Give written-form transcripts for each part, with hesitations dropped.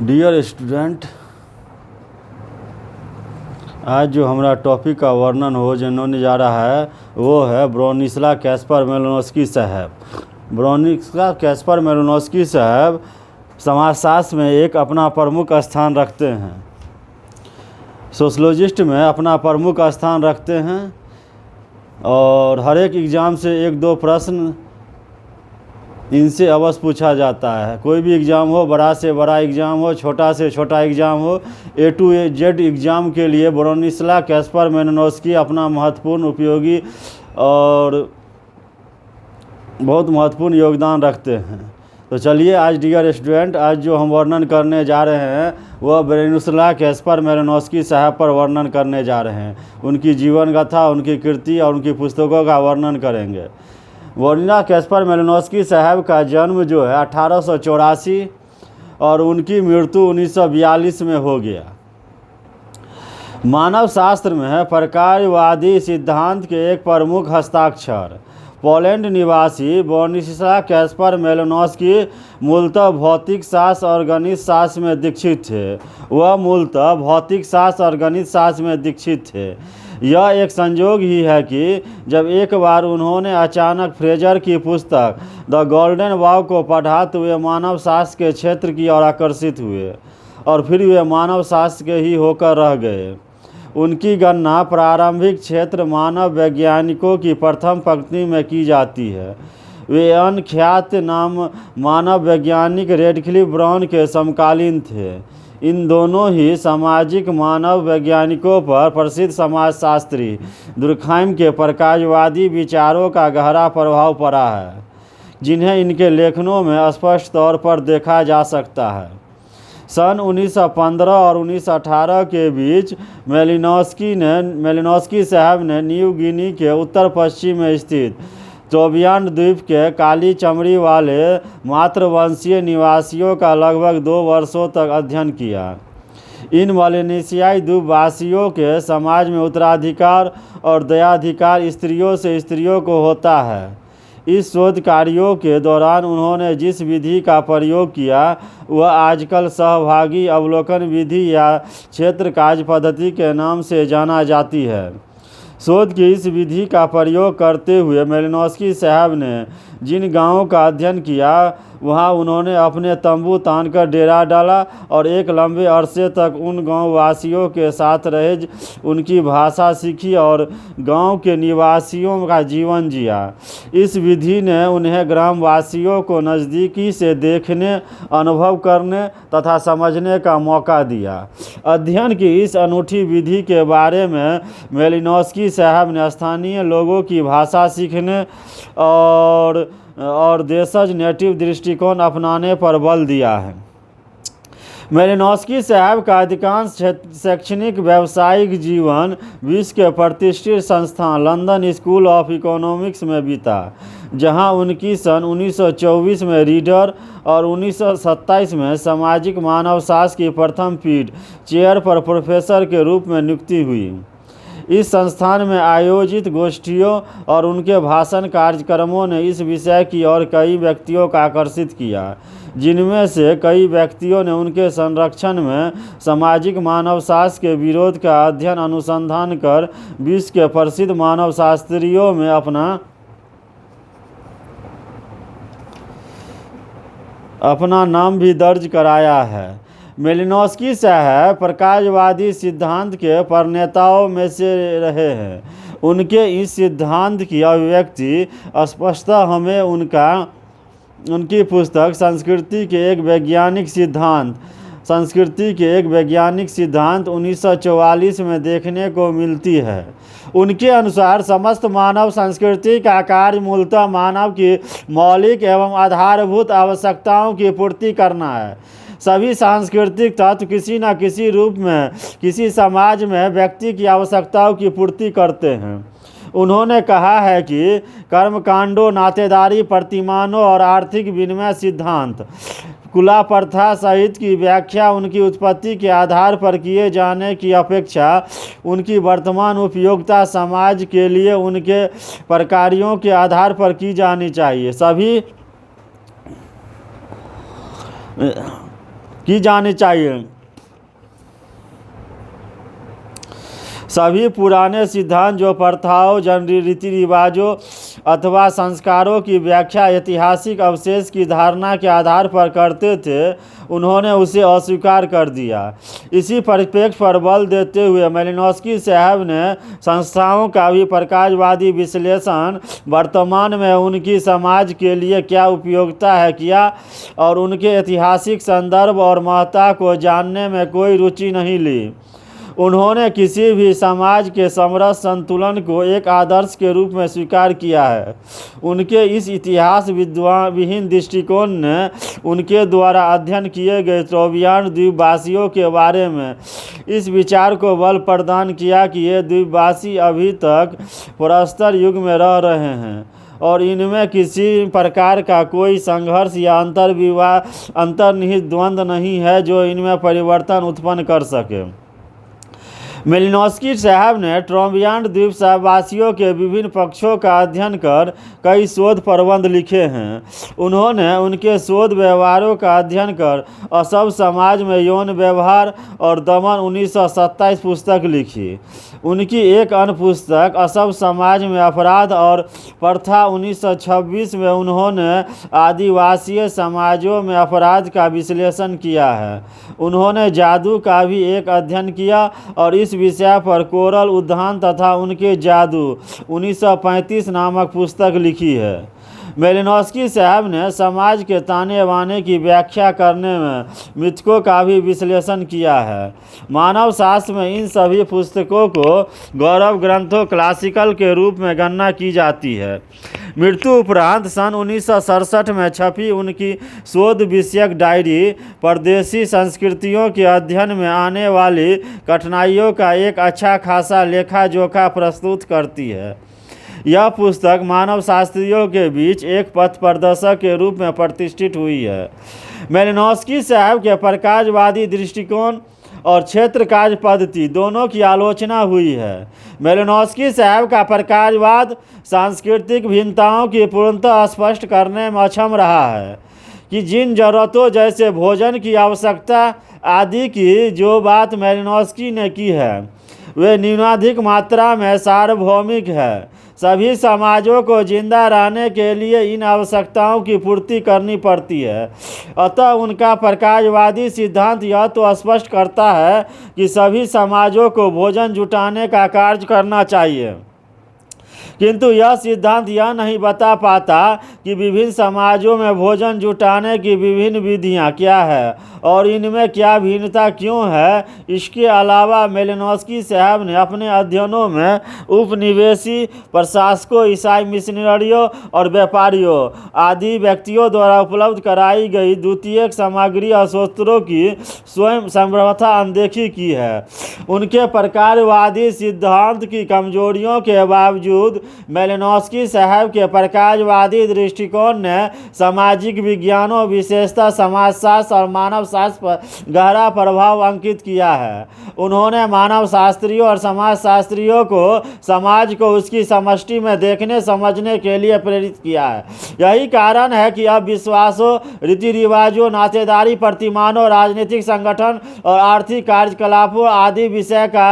Dear student, आज जो हमारा टॉपिक का वर्णन होने जा रहा है वो है ब्रोनिस्ला कैस्पर मेलिनोव्स्की साहब। ब्रोनिस्ला कैस्पर मेलिनोव्स्की साहब समाजशास्त्र में एक अपना प्रमुख स्थान रखते हैं, सोशलॉजिस्ट में अपना प्रमुख स्थान रखते हैं और हर एक एग्ज़ाम से एक दो प्रश्न इनसे अवश्य पूछा जाता है। कोई भी एग्ज़ाम हो, बड़ा से बड़ा एग्ज़ाम हो, छोटा से छोटा एग्ज़ाम हो, A to Z एग्ज़ाम के लिए ब्रोनिस्ला कैस्पर मेलिनोव्स्की अपना महत्वपूर्ण, उपयोगी और बहुत महत्वपूर्ण योगदान रखते हैं। तो चलिए आज डियर स्टूडेंट, आज जो हम वर्णन करने जा रहे हैं वह ब्रोनिस्ला कैस्पर मेलिनोव्स्की साहब पर वर्णन करने जा रहे हैं। उनकी जीवन गाथा, उनकी कृति और उनकी पुस्तकों का वर्णन करेंगे। ब्रोनिस्ला कैस्पर मेलिनोव्स्की साहब का जन्म जो है 1884 और उनकी मृत्यु 1942 में हो गया। मानव शास्त्र में प्रकारवादी सिद्धांत के एक प्रमुख हस्ताक्षर। पोलैंड निवासी ब्रोनिस्ला कैस्पर मेलिनोव्स्की मूलतः भौतिक शास्त्र और गणित शास्त्र में दीक्षित थे। वह मूलतः भौतिक शास्त्र और गणित शास्त्र में दीक्षित थे। यह एक संयोग ही है कि जब एक बार उन्होंने अचानक फ्रेजर की पुस्तक द गोल्डन बॉय को पढ़ा तो वे मानव शास्त्र के क्षेत्र की ओर आकर्षित हुए और फिर वे मानव शास्त्र के ही होकर रह गए। उनकी गणना प्रारंभिक क्षेत्र मानव वैज्ञानिकों की प्रथम पंक्ति में की जाती है। वे अनख्यात नाम मानव वैज्ञानिक रेडक्लिफ ब्राउन के समकालीन थे। इन दोनों ही सामाजिक मानव वैज्ञानिकों पर प्रसिद्ध समाजशास्त्री दुर्खाइम के प्रकाशवादी विचारों का गहरा प्रभाव पड़ा है, जिन्हें इनके लेखनों में स्पष्ट तौर पर देखा जा सकता है। सन 1915 और 1918 के बीच मेलिनोव्स्की साहब ने न्यू गिनी के उत्तर पश्चिम में स्थित टोबियान द्वीप के काली चमड़ी वाले मातृवंशीय निवासियों का लगभग 2 वर्षों तक अध्ययन किया। इन मलेशियाई द्वीपवासियों के समाज में उत्तराधिकार और दयाधिकार स्त्रियों से स्त्रियों को होता है। इस शोध कार्यों के दौरान उन्होंने जिस विधि का प्रयोग किया वह आजकल सहभागी अवलोकन विधि या क्षेत्र कार्य पद्धति के नाम से जाना जाती है। शोध की इस विधि का प्रयोग करते हुए मेलिनोव्स्की साहब ने जिन गांवों का अध्ययन किया वहां उन्होंने अपने तंबू तानकर डेरा डाला और एक लंबे अरसे तक उन गांव वासियों के साथ रहे, उनकी भाषा सीखी और गांव के निवासियों का जीवन जिया। इस विधि ने उन्हें ग्रामवासियों को नज़दीकी से देखने, अनुभव करने तथा समझने का मौका दिया। अध्ययन की इस अनूठी विधि के बारे में मेलिनोव्स्की साहब ने स्थानीय लोगों की भाषा सीखने और देशज नेटिव दृष्टिकोण अपनाने पर बल दिया है। मेलिनोव्स्की साहब का अधिकांश शैक्षणिक व्यावसायिक जीवन विश्व के प्रतिष्ठित संस्थान लंदन स्कूल ऑफ इकोनॉमिक्स में बीता, जहां उनकी सन 1924 में रीडर और 1927 में सामाजिक मानवशास्त्र की प्रथम पीठ चेयर पर प्रोफेसर के रूप में नियुक्ति हुई। इस संस्थान में आयोजित गोष्ठियों और उनके भाषण कार्यक्रमों ने इस विषय की ओर कई व्यक्तियों को आकर्षित किया, जिनमें से कई व्यक्तियों ने उनके संरक्षण में सामाजिक मानवशास्त्र के विरोध का अध्ययन अनुसंधान कर विश्व के प्रसिद्ध मानवशास्त्रियों में अपना नाम भी दर्ज कराया है। मेलिनोव्स्की साहब प्रकाशवादी सिद्धांत के प्रणेताओं में से रहे हैं। उनके इस सिद्धांत की अभिव्यक्ति स्पष्टतः हमें उनकी पुस्तक संस्कृति के एक वैज्ञानिक सिद्धांत 1944 में देखने को मिलती है। उनके अनुसार समस्त मानव संस्कृति का कार्य मूलतः मानव की मौलिक एवं आधारभूत आवश्यकताओं की पूर्ति करना है। सभी सांस्कृतिक तत्व किसी न किसी रूप में किसी समाज में व्यक्ति की आवश्यकताओं की पूर्ति करते हैं। उन्होंने कहा है कि कर्मकांडों, नातेदारी, प्रतिमानों और आर्थिक विनिमय सिद्धांत, कुला प्रथा सहित की व्याख्या उनकी उत्पत्ति के आधार पर किए जाने की अपेक्षा उनकी वर्तमान उपयोगिता समाज के लिए उनके प्रकारों के आधार पर की जानी चाहिए। की जानी चाहिए। सभी पुराने सिद्धांत जो प्रथाओं, रीति रिवाजों अथवा संस्कारों की व्याख्या ऐतिहासिक अवशेष की धारणा के आधार पर करते थे, उन्होंने उसे अस्वीकार कर दिया। इसी परिप्रेक्ष्य पर बल देते हुए मेलिनोव्स्की साहब ने संस्थाओं का भी प्रकाशवादी विश्लेषण वर्तमान में उनकी समाज के लिए क्या उपयोगिता है किया और उनके ऐतिहासिक संदर्भ और महत्ता को जानने में कोई रुचि नहीं ली। उन्होंने किसी भी समाज के समरस संतुलन को एक आदर्श के रूप में स्वीकार किया है। उनके इस इतिहास विहीन दृष्टिकोण ने उनके द्वारा अध्ययन किए गए ट्रोबियान द्वीपवासियों के बारे में इस विचार को बल प्रदान किया कि ये द्वीपवासी अभी तक प्रस्तर युग में रह रहे हैं और इनमें किसी प्रकार का कोई संघर्ष या अंतर्निहित द्वंद्व नहीं है जो इनमें परिवर्तन उत्पन्न कर सके। मेलिनोव्स्की साहब ने ट्रोबियान द्वीपवासियों के विभिन्न पक्षों का अध्ययन कर कई शोध प्रबंध लिखे हैं। उन्होंने उनके शोध व्यवहारों का अध्ययन कर असभ समाज में यौन व्यवहार और दमन 1927 पुस्तक लिखी। उनकी एक अन्य पुस्तक असभ समाज में अपराध और प्रथा 1926 में उन्होंने आदिवासीय समाजों में अपराध का विश्लेषण किया है। उन्होंने जादू का भी एक अध्ययन किया और इस विषय पर कोरल उद्यान तथा उनके जादू 1935 नामक पुस्तक लिखी है। मेलिनोव्स्की साहब ने समाज के ताने बाने की व्याख्या करने में मिथकों का भी विश्लेषण किया है। मानव शास्त्र में इन सभी पुस्तकों को गौरव ग्रंथों क्लासिकल के रूप में गणना की जाती है। मृत्यु उपरांत सन 1967 में छपी उनकी शोध विषयक डायरी परदेशी संस्कृतियों के अध्ययन में आने वाली कठिनाइयों का एक अच्छा खासा लेखा जोखा प्रस्तुत करती है। यह पुस्तक मानव शास्त्रियों के बीच एक पथ प्रदर्शक के रूप में प्रतिष्ठित हुई है। मेलिनोव्स्की साहब के प्रकाशवादी दृष्टिकोण और क्षेत्र कार्य पद्धति दोनों की आलोचना हुई है। मेलिनोव्स्की साहब का प्रकाशवाद सांस्कृतिक भिन्नताओं की पूर्णतः स्पष्ट करने में अक्षम रहा है कि जिन जरूरतों जैसे भोजन की आवश्यकता आदि की जो बात मेलिनोव्स्की ने की है वे न्यूनाधिक मात्रा में सार्वभौमिक है। सभी समाजों को जिंदा रहने के लिए इन आवश्यकताओं की पूर्ति करनी पड़ती है। अतः उनका प्रकाशवादी सिद्धांत यह तो स्पष्ट करता है कि सभी समाजों को भोजन जुटाने का कार्य करना चाहिए, किंतु यह सिद्धांत यह नहीं बता पाता कि विभिन्न समाजों में भोजन जुटाने की विभिन्न विधियां क्या है और इनमें क्या भिन्नता क्यों है। इसके अलावा मेलिनोव्स्की साहब ने अपने अध्ययनों में उपनिवेशी प्रशासकों, ईसाई मिशनरियों और व्यापारियों आदि व्यक्तियों द्वारा उपलब्ध कराई गई द्वितीयक सामग्री और स्रोतों की स्वयं संभवतः अनदेखी की है। उनके प्रकारवादी सिद्धांत की कमजोरियों के बावजूद मेलिनोव्स्की साहब के प्रकाशवादी दृष्टिकोण ने सामाजिक विज्ञानों, विशेषतः समाजशास्त्र और मानव शास्त्र पर गहरा प्रभाव अंकित किया है। उन्होंने मानव शास्त्रियों और समाजशास्त्रियों को समाज को उसकी समष्टि में देखने समझने के लिए प्रेरित किया है। यही कारण है कि अब विश्वासों, रीति रिवाजों, नातेदारी प्रतिमानों, राजनीतिक संगठन और आर्थिक कार्यकलापों आदि विषय का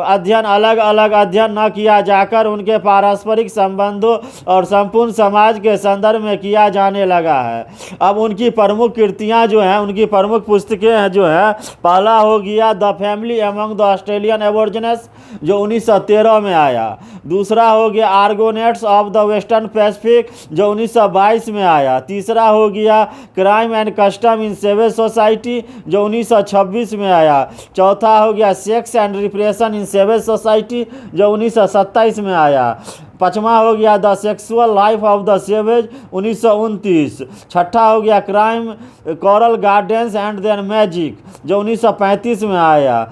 अध्ययन अलग अलग अध्ययन न किया जाकर उनके पारस्परिक संबंधों और संपूर्ण समाज के संदर्भ में किया जाने लगा है। अब उनकी प्रमुख कृतियां जो हैं, उनकी प्रमुख पुस्तकें हैं जो है, पहला हो गया the family among the Australian aborigines जो 1913 में आया। दूसरा हो गया argonauts of the western Pacific जो 1922 में आया। तीसरा हो गया crime and custom in savage society जो 1926 में आया। चौथा हो गया sex and repression in savage society जो 1927 में आया। पाँचवा हो गया the sexual life of the savage 1929। छठा हो गया crime, coral gardens and there magic जो 1935 में आया।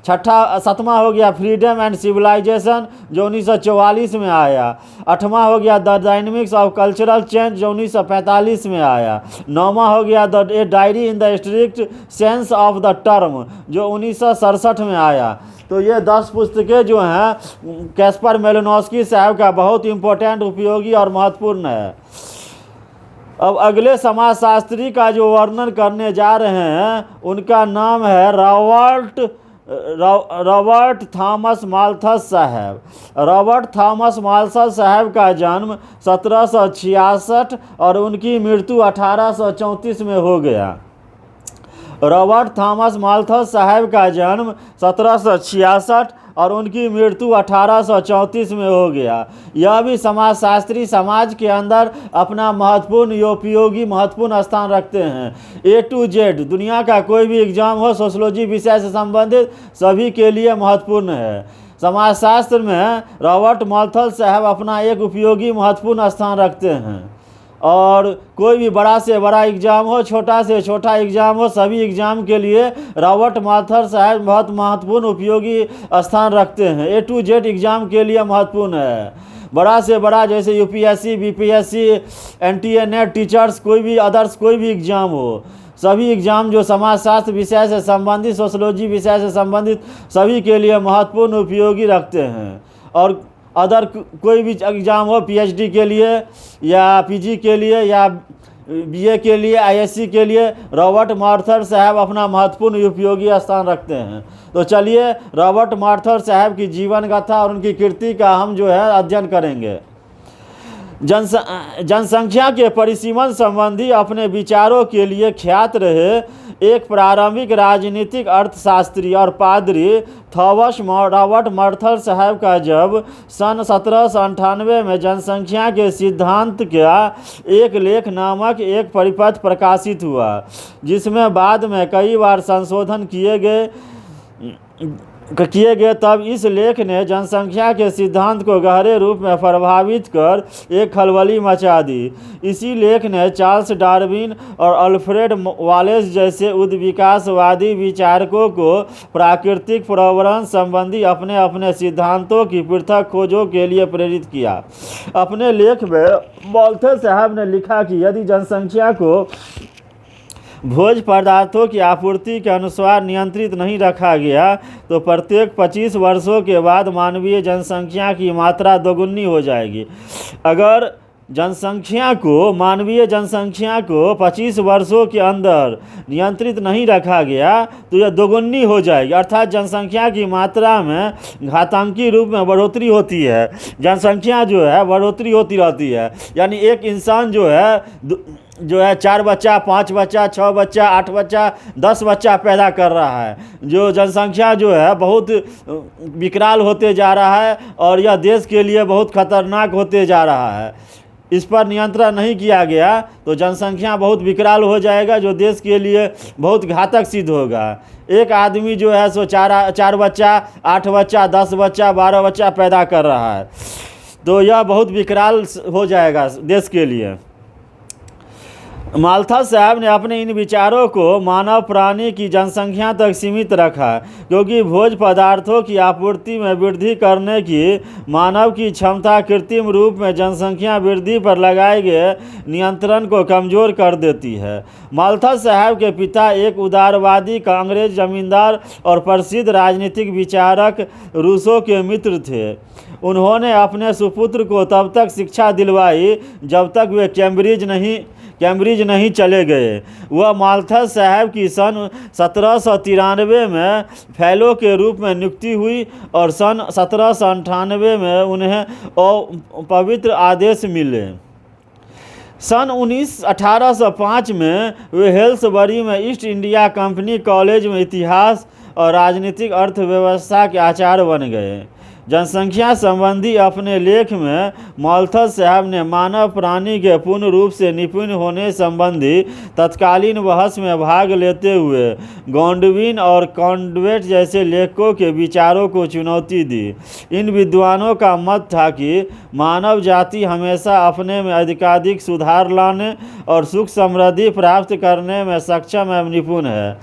सातवां हो गया फ्रीडम एंड सिविलाइजेशन जो 1944 में आया। आठवां हो गया the dynamics of cultural change जो 1945 में आया। नौवां हो गया the a diary in the strict sense of the term जो 1967 में आया। तो ये 10 पुस्तकें जो हैं कैस्पर मेलिनोव्स्की साहब का बहुत इम्पोर्टेंट, उपयोगी और महत्वपूर्ण है। अब अगले समाजशास्त्री का जो वर्णन करने जा रहे हैं उनका नाम है रॉबर्ट थॉमस माल्थस साहब। रॉबर्ट थॉमस माल्थस साहब का जन्म 1766 और उनकी मृत्यु 1834 में हो गया। रॉबर्ट थॉमस माल्थस साहब का जन्म 1766 और उनकी मृत्यु 1834 में हो गया। यह भी समाजशास्त्री समाज के अंदर अपना महत्वपूर्ण उपयोगी महत्वपूर्ण स्थान रखते हैं। A to Z दुनिया का कोई भी एग्जाम हो सोशोलॉजी विषय से संबंधित सभी के लिए महत्वपूर्ण है। समाजशास्त्र में रॉबर्ट माल्थस साहब अपना एक उपयोगी महत्वपूर्ण स्थान रखते हैं और कोई भी बड़ा से बड़ा एग्जाम हो छोटा से छोटा एग्जाम हो सभी एग्जाम के लिए रॉबर्ट माल्थस साहब बहुत महत्वपूर्ण उपयोगी स्थान रखते हैं। A to Z एग्जाम के लिए महत्वपूर्ण है। बड़ा से बड़ा जैसे UPSC BPSC NTA net teachers कोई भी अदर्स कोई भी एग्जाम हो सभी एग्जाम जो समाजशास्त्र विषय से संबंधित सोशोलॉजी विषय से संबंधित सभी के लिए महत्वपूर्ण उपयोगी रखते हैं। और अदर कोई भी एग्ज़ाम हो PhD के लिए या PG के लिए या BA के लिए ISC के लिए रॉबर्ट माल्थस साहब अपना महत्वपूर्ण उपयोगी स्थान रखते हैं। तो चलिए रॉबर्ट माल्थस साहब की जीवन गाथा और उनकी कृति का हम जो है अध्ययन करेंगे। जनसंख्या के परिसीमन संबंधी अपने विचारों के लिए ख्यात रहे एक प्रारंभिक राजनीतिक अर्थशास्त्री और पादरी थॉमस रॉबर्ट माल्थस साहब का जब सन 1798 में जनसंख्या के सिद्धांत का एक लेख नामक एक परिपत्र प्रकाशित हुआ जिसमें बाद में कई बार संशोधन किए गए तब इस लेख ने जनसंख्या के सिद्धांत को गहरे रूप में प्रभावित कर एक खलबली मचा दी। इसी लेख ने चार्ल्स डार्विन और अल्फ्रेड वालेस जैसे उद्विकासवादी विचारकों को प्राकृतिक प्रवर्धन संबंधी अपने अपने सिद्धांतों की पृथक खोजों के लिए प्रेरित किया। अपने लेख में माल्थस साहब ने लिखा कि यदि जनसंख्या को भोज्य पदार्थों की आपूर्ति के अनुसार नियंत्रित नहीं रखा गया तो प्रत्येक 25 वर्षों के बाद मानवीय जनसंख्या की मात्रा दोगुनी हो जाएगी। अगर मानवीय जनसंख्या को 25 वर्षों के अंदर नियंत्रित नहीं रखा गया तो यह दोगुनी हो जाएगी, अर्थात जनसंख्या की मात्रा में घातांकी रूप में बढ़ोतरी होती है। जनसंख्या जो है बढ़ोतरी होती रहती है, यानी एक इंसान जो है 4 बच्चा 5 बच्चा 6 बच्चा 8 बच्चा 10 बच्चा पैदा कर रहा है। जो जनसंख्या जो है बहुत विकराल होते जा रहा है और यह देश के लिए बहुत खतरनाक होते जा रहा है। इस पर नियंत्रण नहीं किया गया तो जनसंख्या बहुत विकराल हो जाएगा जो देश के लिए बहुत घातक सिद्ध होगा। एक आदमी जो है सो 4 बच्चा 8 बच्चा 10 बच्चा 12 बच्चा पैदा कर रहा है तो यह बहुत विकराल हो जाएगा देश के लिए। माल्थस साहब ने अपने इन विचारों को मानव प्राणी की जनसंख्या तक सीमित रखा क्योंकि भोज्य पदार्थों की आपूर्ति में वृद्धि करने की मानव की क्षमता कृत्रिम रूप में जनसंख्या वृद्धि पर लगाए गए नियंत्रण को कमज़ोर कर देती है। माल्थस साहब के पिता एक उदारवादी कांग्रेस जमींदार और प्रसिद्ध राजनीतिक विचारक रूसो के मित्र थे। उन्होंने अपने सुपुत्र को तब तक शिक्षा दिलवाई जब तक वे कैम्ब्रिज नहीं चले गए। वह माल्थस साहब की सन 1793 में फेलो के रूप में नियुक्ति हुई और सन 1798 में उन्हें पवित्र आदेश मिले। सन 1805 में वे हेल्सबरी में ईस्ट इंडिया कंपनी कॉलेज में इतिहास और राजनीतिक अर्थव्यवस्था के आचार्य बन गए। जनसंख्या संबंधी अपने लेख में माल्थस साहब ने मानव प्राणी के पूर्ण रूप से निपुण होने संबंधी तत्कालीन बहस में भाग लेते हुए गॉडविन और कॉन्वेट जैसे लेखकों के विचारों को चुनौती दी। इन विद्वानों का मत था कि मानव जाति हमेशा अपने में अधिकाधिक सुधार लाने और सुख समृद्धि प्राप्त करने में सक्षम एवं निपुण है।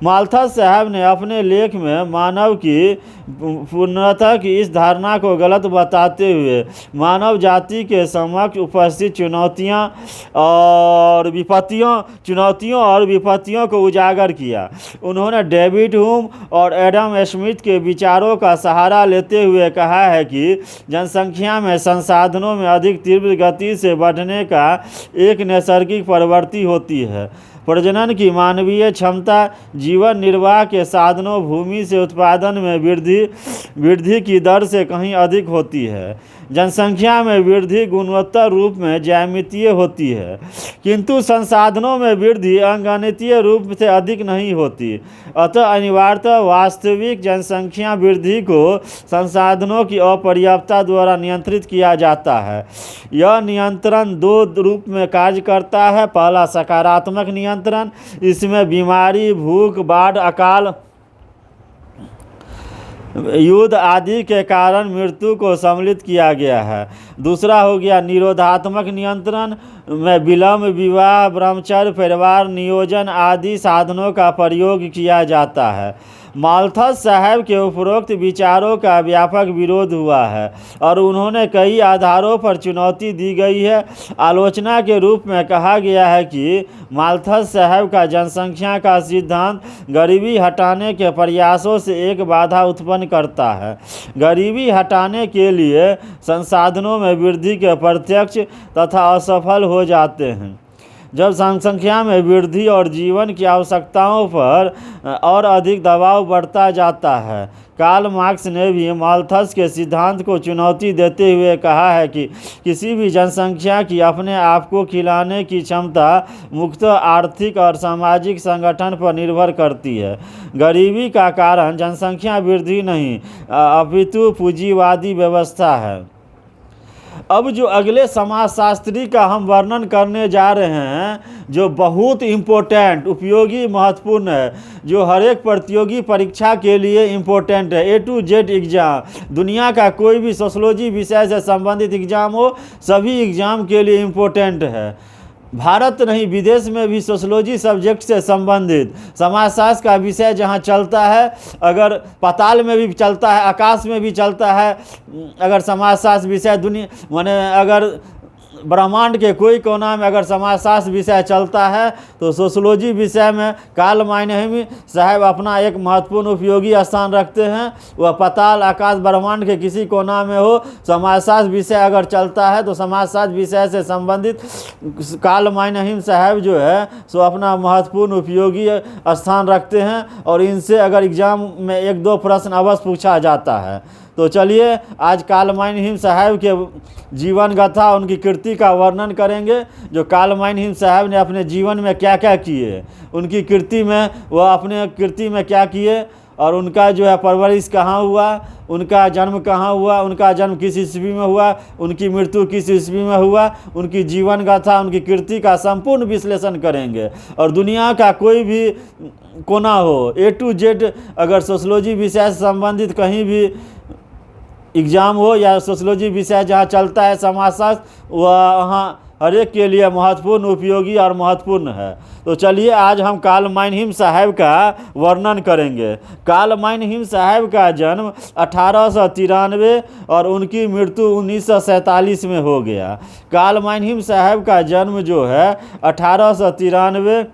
माल्थस साहब ने अपने लेख में मानव की पूर्णता की इस धारणा को गलत बताते हुए मानव जाति के समक्ष उपस्थित चुनौतियों और विपत्तियों को उजागर किया। उन्होंने डेविड ह्यूम और एडम स्मिथ के विचारों का सहारा लेते हुए कहा है कि जनसंख्या में संसाधनों में अधिक तीव्र गति से बढ़ने का एक नैसर्गिक प्रवृत्ति होती है। प्रजनन की मानवीय क्षमता जीवन निर्वाह के साधनों भूमि से उत्पादन में वृद्धि की दर से कहीं अधिक होती है। जनसंख्या में वृद्धि गुणवत्ता रूप में ज्यामितीय होती है, किंतु संसाधनों में वृद्धि अंकगणितीय रूप से अधिक नहीं होती। अतः अनिवार्यतः वास्तविक जनसंख्या वृद्धि को संसाधनों की अपर्याप्तता द्वारा नियंत्रित किया जाता है। यह नियंत्रण दो रूप में कार्य करता है। पहला सकारात्मक नियंत्रण, इसमें बीमारी, भूख, बाढ़, अकाल, युद्ध आदि के कारण मृत्यु को सम्मिलित किया गया है। दूसरा हो गया निरोधात्मक नियंत्रण में विलंब, विवाह, ब्रह्मचर्य, परिवार नियोजन आदि साधनों का प्रयोग किया जाता है। माल्थस साहब के उपरोक्त विचारों का व्यापक विरोध हुआ है और उन्होंने कई आधारों पर चुनौती दी गई है। आलोचना के रूप में कहा गया है कि माल्थस साहब का जनसंख्या का सिद्धांत गरीबी हटाने के प्रयासों से एक बाधा उत्पन्न करता है। गरीबी हटाने के लिए संसाधनों में वृद्धि के प्रत्यक्ष तथा असफल हो जाते हैं। जब जनसंख्या में वृद्धि और जीवन की आवश्यकताओं पर और अधिक दबाव बढ़ता जाता है। कार्ल मार्क्स ने भी माल्थस के सिद्धांत को चुनौती देते हुए कहा है कि किसी भी जनसंख्या की अपने आप को खिलाने की क्षमता मुख्यतः आर्थिक और सामाजिक संगठन पर निर्भर करती है। गरीबी का कारण जनसंख्या वृद्धि नहीं अपितु पूंजीवादी व्यवस्था है। अब जो अगले समाजशास्त्री का हम वर्णन करने जा रहे हैं, जो बहुत इम्पोर्टेंट, उपयोगी, महत्वपूर्ण है, जो हर एक प्रतियोगी परीक्षा के लिए इम्पोर्टेंट है। A to Z एग्ज़ाम, दुनिया का कोई भी सोशोलॉजी विषय से संबंधित एग्ज़ाम हो, सभी एग्ज़ाम के लिए इम्पोर्टेंट है। भारत नहीं, विदेश में भी सोशोलॉजी सब्जेक्ट से संबंधित समाजशास्त्र का विषय जहाँ चलता है, अगर पाताल में भी चलता है, आकाश में भी चलता है, अगर समाजशास्त्र विषय अगर ब्रह्मांड के कोई कोना में अगर समाजशास्त्र विषय चलता है तो सोशोलॉजी विषय में कार्ल माइनहेम साहब अपना एक महत्वपूर्ण उपयोगी स्थान रखते हैं। वह पाताल, आकाश, ब्रह्मांड के किसी कोना में हो, समाजशास्त्र विषय अगर चलता है तो समाजशास्त्र विषय से संबंधित कार्ल माइनहेम साहब जो है सो अपना महत्वपूर्ण उपयोगी स्थान रखते हैं और इनसे अगर एग्जाम में एक दो प्रश्न अवश्य पूछा जाता है। तो चलिए आज कार्ल माइनहेम साहब के जीवन गाथा, उनकी कृति का वर्णन करेंगे। जो कार्ल माइनहेम साहब ने अपने जीवन में क्या क्या किए, उनकी कृति में वह अपने कृति में क्या किए और उनका जो है परवरिश कहाँ हुआ, उनका जन्म कहाँ हुआ, उनका जन्म किस ईस्वी में हुआ, उनकी मृत्यु किस ईस्वी में हुआ, उनकी जीवन गाथा, उनकी कृति का संपूर्ण विश्लेषण करेंगे। और दुनिया का कोई भी कोना हो, A to Z अगर सोशोलॉजी विषय से संबंधित कहीं भी एग्ज़ाम हो या सोशोलॉजी विषय जहाँ चलता है समाजशास्त्र, वहाँ हर एक के लिए महत्वपूर्ण, उपयोगी और महत्वपूर्ण है। तो चलिए आज हम कार्ल माइनहेम साहब का वर्णन करेंगे। कार्ल माइनहेम साहब का जन्म 1893 और उनकी मृत्यु 1947 में हो गया। कार्ल माइनहेम साहब का जन्म जो है 1893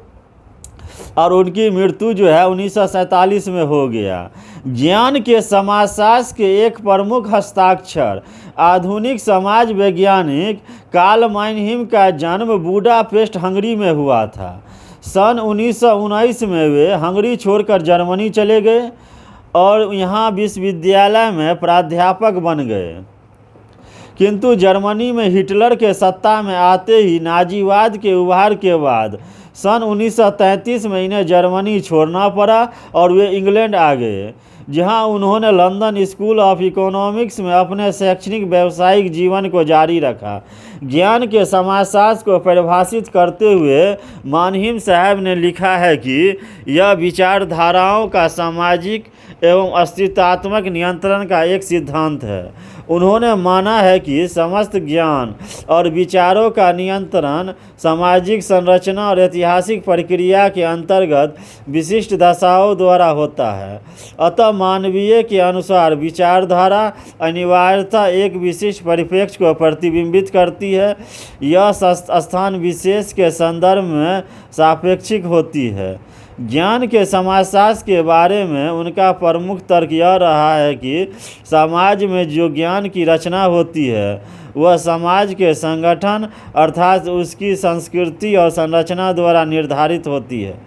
और उनकी मृत्यु जो है 1947 में हो गया। ज्ञान के समाजशास्त्र के एक प्रमुख हस्ताक्षर आधुनिक समाज वैज्ञानिक कार्ल माइनहेम का जन्म बुडापेस्ट, हंगरी में हुआ था। सन 1919 में वे हंगरी छोड़कर जर्मनी चले गए और यहाँ विश्वविद्यालय में प्राध्यापक बन गए। किंतु जर्मनी में हिटलर के सत्ता में आते ही नाजीवाद के उभार के बाद सन 1933 में इन्हें जर्मनी छोड़ना पड़ा और वे इंग्लैंड आ गए, जहां उन्होंने लंदन स्कूल ऑफ इकोनॉमिक्स में अपने शैक्षणिक व्यावसायिक जीवन को जारी रखा। ज्ञान के समाजशास्त्र को परिभाषित करते हुए माइनहेम साहब ने लिखा है कि यह विचारधाराओं का सामाजिक एवं अस्तित्वात्मक नियंत्रण का एक सिद्धांत है। उन्होंने माना है कि समस्त ज्ञान और विचारों का नियंत्रण सामाजिक संरचना और ऐतिहासिक प्रक्रिया के अंतर्गत विशिष्ट दशाओं द्वारा होता है। अतः मानवीय के अनुसार विचारधारा अनिवार्यतः एक विशिष्ट परिप्रेक्ष्य को प्रतिबिंबित करती है। यह स्थान विशेष के संदर्भ में सापेक्षिक होती है। ज्ञान के समाजशास्त्र के बारे में उनका प्रमुख तर्क यह रहा है कि समाज में जो ज्ञान की रचना होती है वह समाज के संगठन अर्थात उसकी संस्कृति और संरचना द्वारा निर्धारित होती है।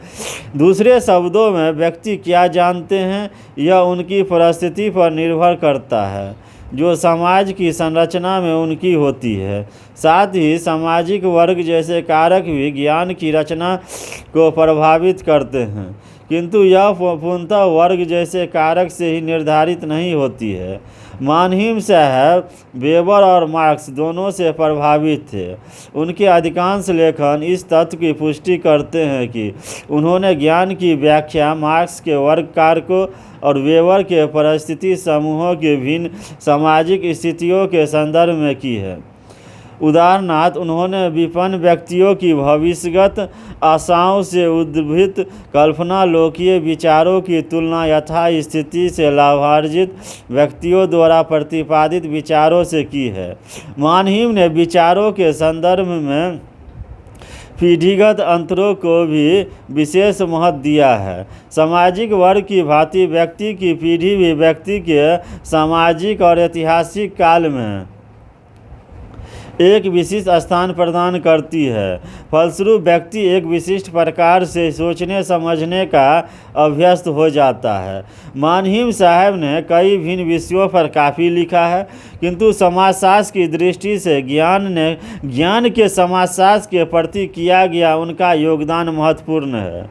दूसरे शब्दों में व्यक्ति क्या जानते हैं यह उनकी परिस्थिति पर निर्भर करता है जो समाज की संरचना में उनकी होती है। साथ ही सामाजिक वर्ग जैसे कारक भी ज्ञान की रचना को प्रभावित करते हैं, किंतु यह पूर्णतः वर्ग जैसे कारक से ही निर्धारित नहीं होती है। मानहीम साहब वेबर और मार्क्स दोनों से प्रभावित थे। उनके अधिकांश लेखन इस तथ्य की पुष्टि करते हैं कि उन्होंने ज्ञान की व्याख्या मार्क्स के वर्ग कारकों और वेबर के परिस्थिति समूहों की भिन्न सामाजिक स्थितियों के संदर्भ में की है। उदाहरणार्थ उन्होंने विपन्न व्यक्तियों की भविष्यगत आशाओं से उद्भूत कल्पना लोकीय विचारों की तुलना यथास्थिति से लाभार्जित व्यक्तियों द्वारा प्रतिपादित विचारों से की है। मानहीम ने विचारों के संदर्भ में पीढ़ीगत अंतरों को भी विशेष महत्व दिया है। सामाजिक वर्ग की भांति व्यक्ति की पीढ़ी भी व्यक्ति के सामाजिक और ऐतिहासिक काल में एक विशिष्ट स्थान प्रदान करती है। फलस्वरूप व्यक्ति एक विशिष्ट प्रकार से सोचने समझने का अभ्यस्त हो जाता है। मानहीम साहब ने कई भिन्न विषयों पर काफ़ी लिखा है, किंतु समाजशास्त्र की दृष्टि से ज्ञान के समाजशास्त्र के प्रति किया गया उनका योगदान महत्वपूर्ण है।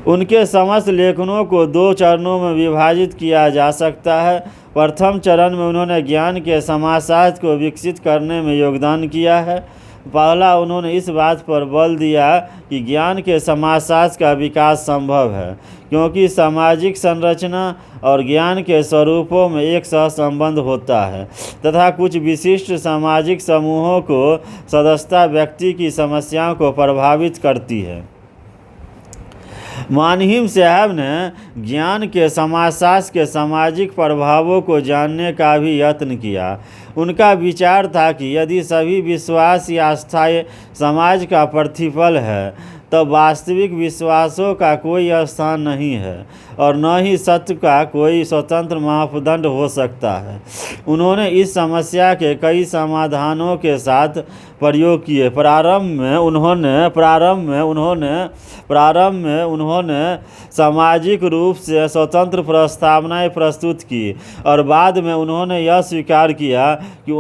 उनके समस्त लेखनों को दो चरणों में विभाजित किया जा सकता है। प्रथम चरण में उन्होंने ज्ञान के समाजशास्त्र को विकसित करने में योगदान किया है। पहला, उन्होंने इस बात पर बल दिया कि ज्ञान के समाजशास्त्र का विकास संभव है क्योंकि सामाजिक संरचना और ज्ञान के स्वरूपों में एक सहसंबंध होता है तथा कुछ विशिष्ट सामाजिक समूहों को सदस्यता व्यक्ति की समस्याओं को प्रभावित करती है। मानहीम साहब ने ज्ञान के समाजशास्त्र के सामाजिक प्रभावों को जानने का भी यत्न किया। उनका विचार था कि यदि सभी विश्वास या आस्थाएं समाज का प्रतिफल है तो वास्तविक विश्वासों का कोई स्थान नहीं है और न ही सत्य का कोई स्वतंत्र मापदंड हो सकता है। उन्होंने इस समस्या के कई समाधानों के साथ प्रयोग किए। प्रारंभ में उन्होंने सामाजिक रूप से स्वतंत्र प्रस्तावनाएं प्रस्तुत की और बाद में उन्होंने यह स्वीकार किया कि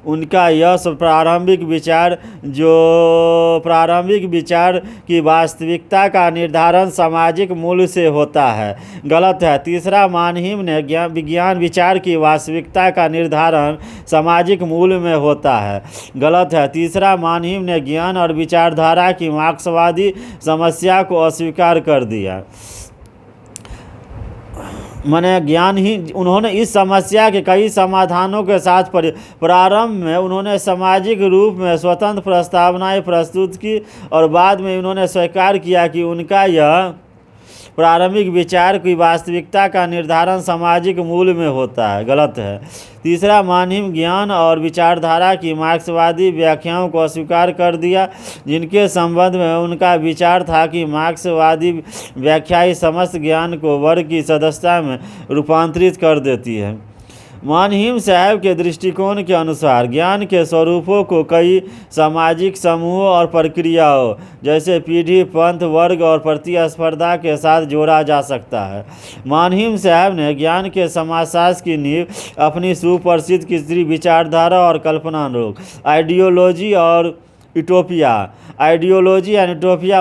उनका यह प्रारंभिक विचार की वास्तविकता का निर्धारण सामाजिक मूल्य से होता है गलत है। तीसरा, मानहीम ने विज्ञान विचार की वास्तविकता का निर्धारण सामाजिक मूल्य में होता है गलत है। तीसरा, मानहीम ने ज्ञान और विचारधारा की मार्क्सवादी समस्या को अस्वीकार कर दिया। उन्होंने इस समस्या के कई समाधानों के साथ प्रारंभ में उन्होंने सामाजिक रूप में स्वतंत्र प्रस्तावनाएं प्रस्तुत की और बाद में उन्होंने स्वीकार किया कि उनका यह प्रारंभिक विचार की वास्तविकता का निर्धारण सामाजिक मूल्य में होता है गलत है। तीसरा, मानहीम ज्ञान और विचारधारा की मार्क्सवादी व्याख्याओं को अस्वीकार कर दिया जिनके संबंध में उनका विचार था कि मार्क्सवादी व्याख्याएं समस्त ज्ञान को वर्ग की सदस्यता में रूपांतरित कर देती है। मानहीम साहब के दृष्टिकोण के अनुसार ज्ञान के स्वरूपों को कई सामाजिक समूहों और प्रक्रियाओं जैसे पीढ़ी, पंथ, वर्ग और प्रतिस्पर्धा के साथ जोड़ा जा सकता है। मानहीम साहब ने ज्ञान के समाजशास्त्र की नींव अपनी सुप्रसिद्ध तीसरी विचारधारा और कल्पना लोग आइडियोलॉजी एंड यूटोपिया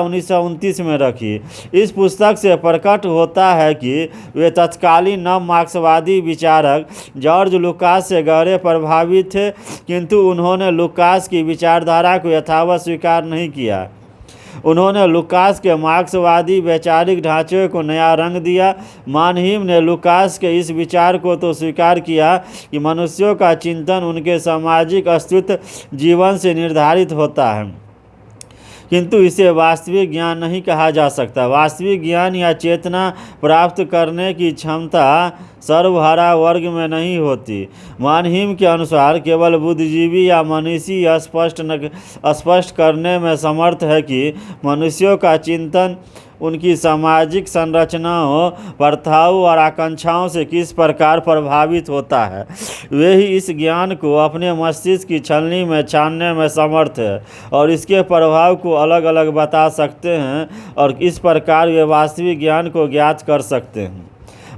1929 में रखी। इस पुस्तक से प्रकट होता है कि वे तत्कालीन नव मार्क्सवादी विचारक जॉर्ज लुकास से गहरे प्रभावित थे, किंतु उन्होंने लुकास की विचारधारा को यथावत स्वीकार नहीं किया। उन्होंने लुकास के मार्क्सवादी वैचारिक ढांचे को नया रंग दिया। मानहीम ने लुकास के इस विचार को तो स्वीकार किया कि मनुष्यों का चिंतन उनके सामाजिक अस्तित्व जीवन से निर्धारित होता है, किंतु इसे वास्तविक ज्ञान नहीं कहा जा सकता। वास्तविक ज्ञान या चेतना प्राप्त करने की क्षमता सर्वहारा वर्ग में नहीं होती। मानहिम के अनुसार केवल बुद्धिजीवी या मनीषी यह स्पष्ट करने में समर्थ है कि मनुष्यों का चिंतन उनकी सामाजिक संरचनाओं, प्रथाओं और आकांक्षाओं से किस प्रकार प्रभावित होता है। वे ही इस ज्ञान को अपने मस्तिष्क की छलनी में छानने में समर्थ है और इसके प्रभाव को अलग अलग बता सकते हैं और इस प्रकार वे वास्तविक ज्ञान को ज्ञात कर सकते हैं।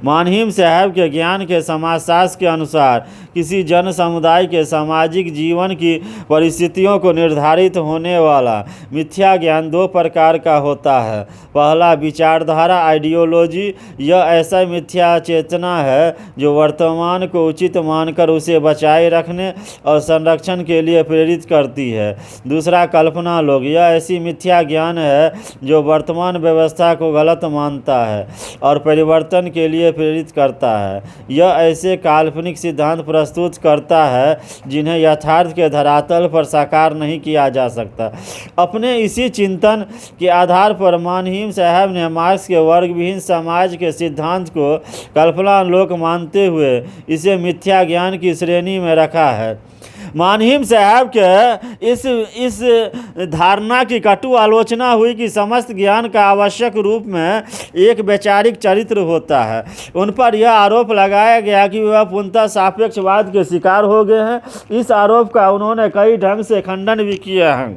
मानहिम साहब के ज्ञान के समाजशास्त्र के अनुसार किसी जन समुदाय के सामाजिक जीवन की परिस्थितियों को निर्धारित होने वाला मिथ्या ज्ञान दो प्रकार का होता है। पहला विचारधारा आइडियोलॉजी, यह ऐसा मिथ्या चेतना है जो वर्तमान को उचित मानकर उसे बचाए रखने और संरक्षण के लिए प्रेरित करती है। दूसरा कल्पना लोग, यह ऐसी मिथ्या ज्ञान है जो वर्तमान व्यवस्था को गलत मानता है और परिवर्तन के लिए प्रेरित करता है। यह ऐसे काल्पनिक सिद्धांत प्रस्तुत करता है जिन्हें यथार्थ के धरातल पर साकार नहीं किया जा सकता। अपने इसी चिंतन के आधार पर मानहिम साहब ने मार्क्स के वर्ग विहीन समाज के सिद्धांत को कल्पना लोक मानते हुए इसे मिथ्या ज्ञान की श्रेणी में रखा है। मानहिम साहब के इस धारणा की कटु आलोचना हुई कि समस्त ज्ञान का आवश्यक रूप में एक वैचारिक चरित्र होता है। उन पर यह आरोप लगाया गया कि वह पूर्णतः सापेक्षवाद के शिकार हो गए हैं। इस आरोप का उन्होंने कई ढंग से खंडन भी किया है,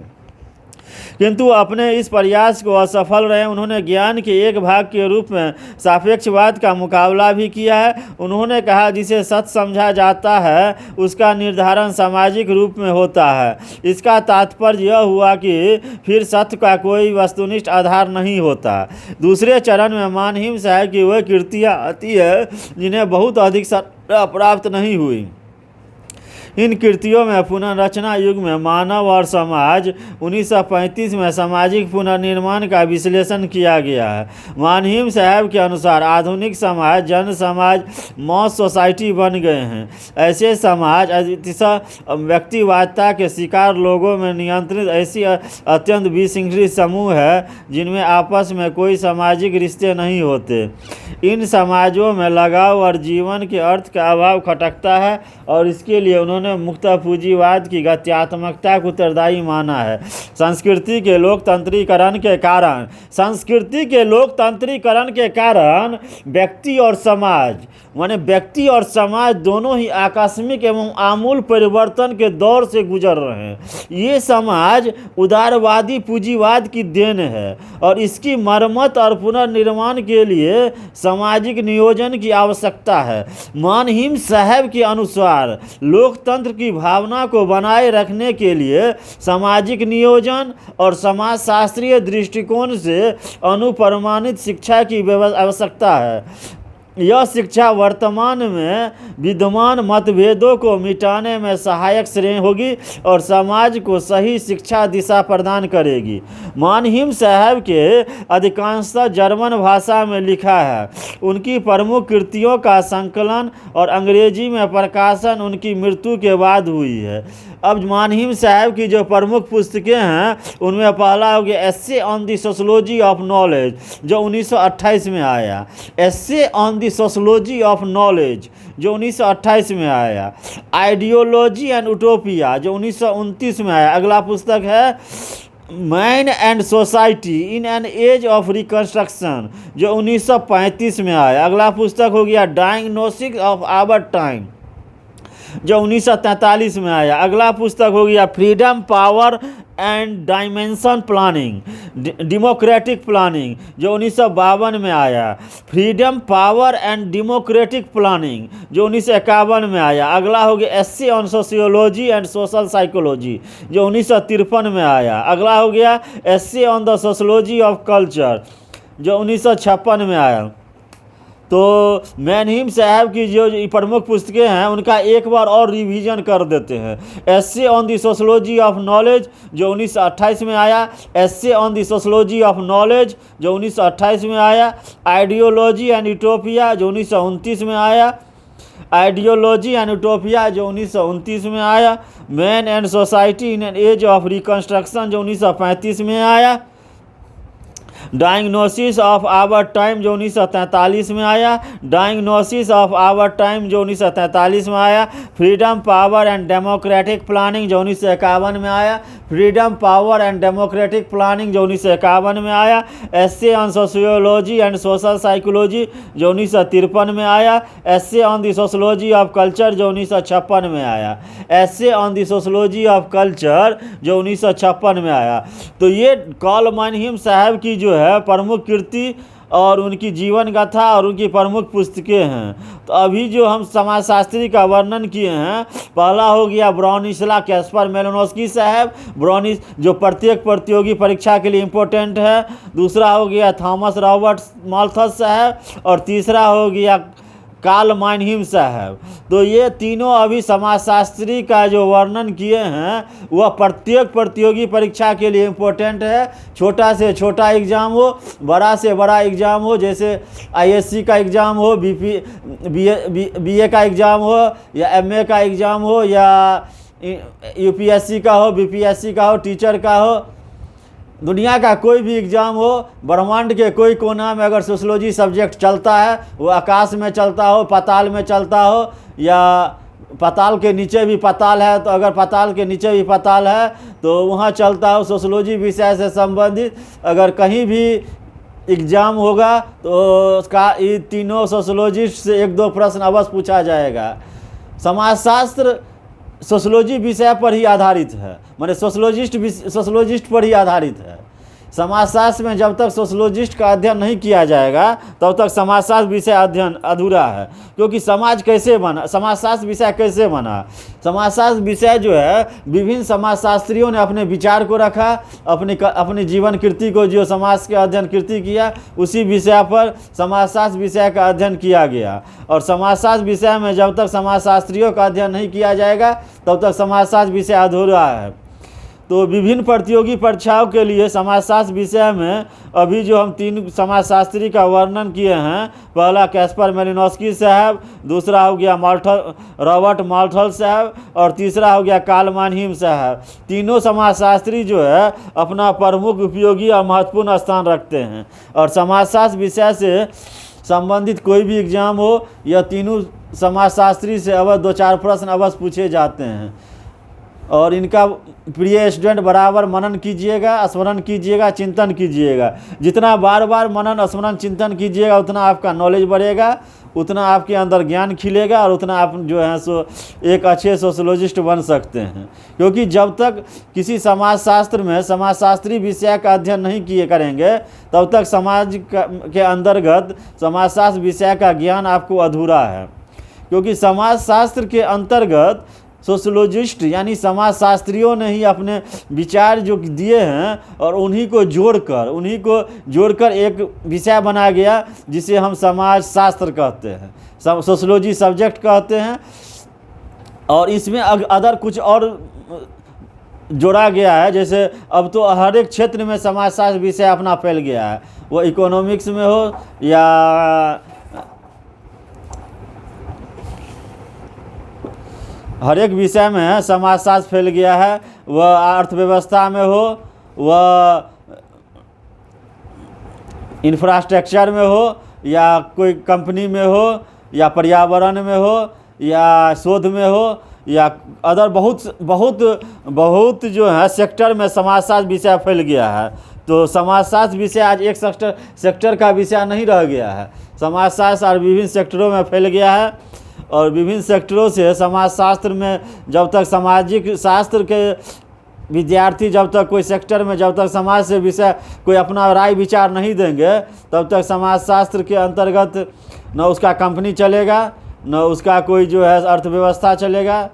किंतु अपने इस प्रयास को असफल रहे। उन्होंने ज्ञान के एक भाग के रूप में सापेक्षवाद का मुकाबला भी किया है। उन्होंने कहा जिसे सत्य समझा जाता है उसका निर्धारण सामाजिक रूप में होता है। इसका तात्पर्य यह हुआ कि फिर सत्य का कोई वस्तुनिष्ठ आधार नहीं होता। दूसरे चरण में मानहिम साहब की वह कृतियाँ आती है जिन्हें बहुत अधिक सत्ता प्राप्त नहीं हुई। इन कृतियों में पुनर्रचना युग में मानव और समाज 1935 में सामाजिक पुनर्निर्माण का विश्लेषण किया गया है। मानहिम साहब के अनुसार आधुनिक समाज जन समाज मॉस सोसाइटी बन गए हैं। ऐसे समाज अतिशय व्यक्तिवादिता के शिकार लोगों में नियंत्रित ऐसी अत्यंत विसंगठित समूह है जिनमें आपस में कोई सामाजिक रिश्ते नहीं होते। इन समाजों में लगाव और जीवन के अर्थ का अभाव खटकता है और इसके लिए उन्होंने मुक्त पूंजीवाद की गत्यात्मकता को उत्तरदायी माना है। संस्कृति के लोकतंत्रीकरण के कारण व्यक्ति और समाज दोनों ही आकस्मिक एवं आमूल परिवर्तन के दौर से गुजर रहे हैं। ये समाज उदारवादी पूंजीवाद की देन है और इसकी मरम्मत और पुनर्निर्माण के लिए सामाजिक नियोजन की आवश्यकता है। मानहिम साहब के अनुसार लोकतंत्र की भावना को बनाए रखने के लिए सामाजिक नियोजन और समाजशास्त्रीय दृष्टिकोण से अनुप्रमाणित शिक्षा की आवश्यकता है। यह शिक्षा वर्तमान में विद्यमान मतभेदों को मिटाने में सहायक श्रेणी होगी और समाज को सही शिक्षा दिशा प्रदान करेगी। मानहिम साहब के अधिकांशतः जर्मन भाषा में लिखा है। उनकी प्रमुख कृतियों का संकलन और अंग्रेजी में प्रकाशन उनकी मृत्यु के बाद हुई है। अब मानहिम साहब की जो प्रमुख पुस्तकें हैं उनमें पहला हो गया essay on the sociology of knowledge जो 1928 में आया। Essay on the sociology of knowledge जो 1928 में आया। आइडियोलॉजी एंड यूटोपिया जो 1929 में आया। अगला पुस्तक है man and society in an age of reconstruction जो 1935 में आया। अगला पुस्तक हो गया डायग्नोसिस ऑफ आवर टाइम जो 1943 में आया। अगला पुस्तक हो गया freedom power and dimension planning democratic planning जो 1952 में आया। Freedom power and democratic planning जो 1951 में आया। अगला हो गया essay on sociology and social psychology जो 1953 में आया। अगला हो गया essay on the sociology of culture जो 1956 में आया। तो मानहिम साहब की जो प्रमुख पुस्तकें हैं उनका एक बार और रिवीजन कर देते हैं। Essay on the sociology of knowledge जो 1928 में आया। Essay on the sociology of knowledge जो 1928 में आया। आइडियोलॉजी एंड यूटोपिया जो 1929 में आया। आइडियोलॉजी एंड यूटोपिया जो 1929 में आया। Man and society in an age of reconstruction जो 1935 में आया। डायग्नोसिस ऑफ आवर टाइम जो 1943 में आया। डायग्नोसिस ऑफ आवर टाइम जो 1943 में आया। Freedom power and democratic planning जो 1951 में आया। Freedom power and democratic planning जो 1951 में आया। Essay on sociology and social psychology जो 1953 में आया। Essay on the sociology of culture जो 1956 में आया। Essay on the sociology of culture जो 1956 में आया। तो ये कार्ल माइनहीम साहब की जो है प्रमुख कृति और उनकी जीवन गाथा और उनकी प्रमुख पुस्तकें हैं। तो अभी जो हम समाजशास्त्री का वर्णन किए हैं, पहला हो गया ब्राउनिस्ला कैस्पर मेलिनोस्की साहब, ब्राउनिस जो प्रत्येक प्रतियोगी परीक्षा के लिए इम्पोर्टेंट है। दूसरा हो गया थॉमस रॉबर्ट माल्थस साहब और तीसरा हो गया कार्ल माइनहीम साहब। तो ये तीनों अभी समाजशास्त्री का जो वर्णन किए हैं वह प्रत्येक प्रतियोगी परीक्षा के लिए इम्पोर्टेंट है। छोटा से छोटा एग्ज़ाम हो, बड़ा से बड़ा एग्ज़ाम हो, जैसे आईएससी का एग्ज़ाम हो, बीए का एग्ज़ाम हो, या एमए का एग्ज़ाम हो, या यूपीएससी का हो, बीपीएससी का हो, टीचर का हो, दुनिया का कोई भी एग्ज़ाम हो, ब्रह्मांड के कोई कोना में अगर सोशोलॉजी सब्जेक्ट चलता है, वो आकाश में चलता हो, पाताल में चलता हो, या पाताल के नीचे भी पाताल है, तो अगर पाताल के नीचे भी पाताल है तो वहाँ चलता हो सोशोलॉजी विषय से संबंधित अगर कहीं भी एग्ज़ाम होगा तो उसका ये तीनों सोशोलॉजिस्ट से एक दो प्रश्न अवश्य पूछा जाएगा। समाजशास्त्र सोशोलॉजी विषय पर ही आधारित है, माने सोशोलॉजिस्ट पर ही आधारित है। समाजशास्त्र में जब तक सोशोलॉजिस्ट का अध्ययन नहीं किया जाएगा तब तक समाजशास्त्र विषय अध्ययन अधूरा है। क्योंकि समाज कैसे बना, समाजशास्त्र विषय कैसे बना, समाजशास्त्र विषय जो है विभिन्न समाजशास्त्रियों ने अपने विचार को रखा, अपनी जीवन कृति को जो समाज के अध्ययन कृति किया उसी विषय पर समाजशास्त्र विषय का अध्ययन किया गया। और समाजशास्त्र विषय में जब तक समाजशास्त्रियों का अध्ययन नहीं किया जाएगा तब तक समाजशास्त्र विषय अधूरा है। तो विभिन्न प्रतियोगी परीक्षाओं के लिए समाजशास्त्र विषय में अभी जो हम तीन समाजशास्त्री का वर्णन किए हैं, पहला कैस्पर मेलिनोस्की साहब, दूसरा हो गया रॉबर्ट माल्थस साहब और तीसरा हो गया कार्ल माइनहीम साहब। तीनों समाजशास्त्री जो है अपना प्रमुख उपयोगी और महत्वपूर्ण स्थान रखते हैं। और समाजशास्त्र विषय से संबंधित कोई भी एग्जाम हो, यह तीनों समाजशास्त्री से अवश्य दो चार प्रश्न अवश्य पूछे जाते हैं। और इनका प्रिय स्टूडेंट बराबर मनन कीजिएगा, स्मरण कीजिएगा, चिंतन कीजिएगा। जितना बार बार मनन स्मरण चिंतन कीजिएगा उतना आपका नॉलेज बढ़ेगा, उतना आपके अंदर ज्ञान खिलेगा और उतना आप जो है सो एक अच्छे सोशोलॉजिस्ट बन सकते हैं। क्योंकि जब तक किसी समाजशास्त्र में समाजशास्त्री विषय का अध्ययन नहीं किए करेंगे तब तक समाज के अंतर्गत समाजशास्त्र विषय का ज्ञान आपको अधूरा है। क्योंकि समाजशास्त्र के अंतर्गत सोशोलॉजिस्ट यानी समाजशास्त्रियों ने ही अपने विचार जो दिए हैं और उन्हीं को जोड़कर एक विषय बनाया गया जिसे हम समाजशास्त्र कहते हैं, सोशोलॉजी सब्जेक्ट कहते हैं। और इसमें अदर कुछ और जोड़ा गया है, जैसे अब तो हर एक क्षेत्र में समाजशास्त्र विषय अपना फैल गया है, वो इकोनॉमिक्स में हो या हर एक विषय में समाजशास्त्र फैल गया है। वह अर्थव्यवस्था में हो, वह इंफ्रास्ट्रक्चर में हो, या कोई कंपनी में हो, या पर्यावरण में हो, या शोध में हो, या अदर बहुत जो है सेक्टर में समाजशास्त्र विषय फैल गया है। तो समाजशास्त्र विषय आज एक सेक्टर का विषय नहीं रह गया है, समाजशास्त्र और विभिन्न सेक्टरों में फैल गया है। और विभिन्न सेक्टरों से समाजशास्त्र में जब तक सामाजिक शास्त्र के विद्यार्थी जब तक कोई सेक्टर में जब तक समाज से विषय कोई अपना राय विचार नहीं देंगे तब तक समाजशास्त्र के अंतर्गत न उसका कंपनी चलेगा, न उसका कोई जो है अर्थव्यवस्था चलेगा,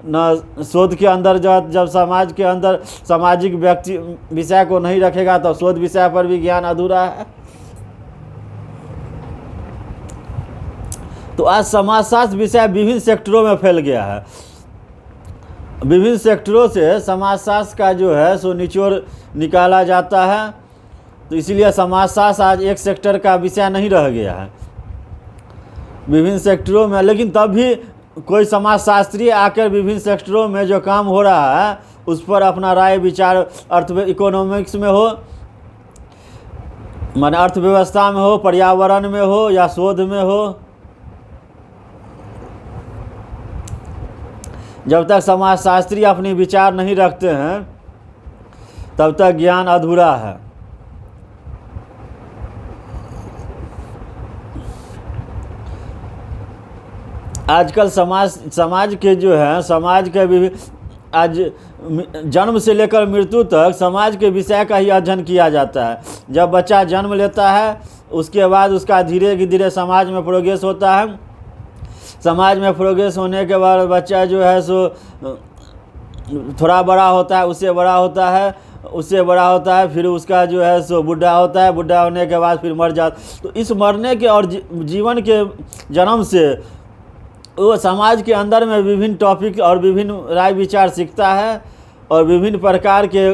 न शोध के अंदर जब समाज के अंदर सामाजिक व्यक्ति विषय को नहीं रखेगा तो शोध विषय पर भी ज्ञान अधूरा है। तो आज समाजशास्त्र विषय विभिन्न सेक्टरों में फैल गया है। विभिन्न सेक्टरों से समाजशास्त्र का जो है सो निचोड़ निकाला जाता है। तो इसीलिए समाजशास्त्र आज एक सेक्टर का विषय नहीं रह गया है। विभिन्न सेक्टरों में, लेकिन तब भी कोई समाजशास्त्री आकर विभिन्न सेक्टरों में जो काम हो रहा है उस पर अपना राय विचार, इकोनॉमिक्स में हो, माने अर्थव्यवस्था में हो, पर्यावरण में हो या शोध में हो, जब तक समाजशास्त्री अपनी विचार नहीं रखते हैं तब तक ज्ञान अधूरा है। आजकल समाज के जो है, समाज के भी आज जन्म से लेकर मृत्यु तक समाज के विषय का ही अध्ययन किया जाता है। जब बच्चा जन्म लेता है उसके बाद उसका धीरे धीरे समाज में प्रोग्रेस होता है। समाज में प्रोग्रेस होने के बाद बच्चा जो है सो थोड़ा बड़ा होता है, उससे बड़ा होता है, उससे बड़ा होता है, फिर उसका जो है सो बुढ़ा होता है, बुढ़ा होने के बाद फिर मर जाता। तो इस मरने के और जीवन के जन्म से वो समाज के अंदर में विभिन्न टॉपिक और विभिन्न राय विचार सीखता है और विभिन्न प्रकार के